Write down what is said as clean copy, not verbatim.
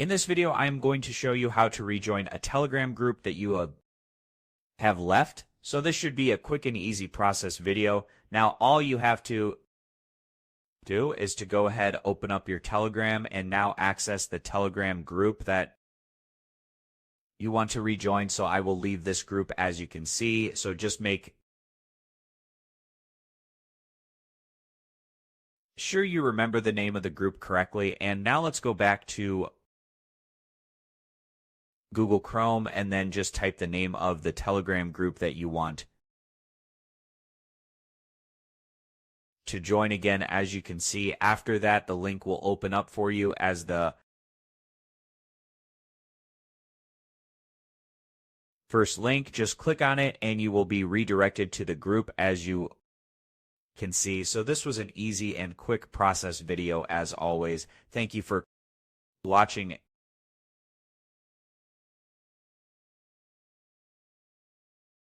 In this video, I am going to show you how to rejoin a Telegram group that you have left. So this should be a quick and easy process video. Now, all you have to do is to go ahead, open up your Telegram, and now access the Telegram group that you want to rejoin. So I will leave this group as you can see. So just make sure you remember the name of the group correctly. And now let's go back to Google Chrome and then just type the name of the Telegram group that you want to join. Again, as you can see, after that, the link will open up for you as the first link. Just click on it and you will be redirected to the group as you can see. So this was an easy and quick process video as always. Thank you for watching.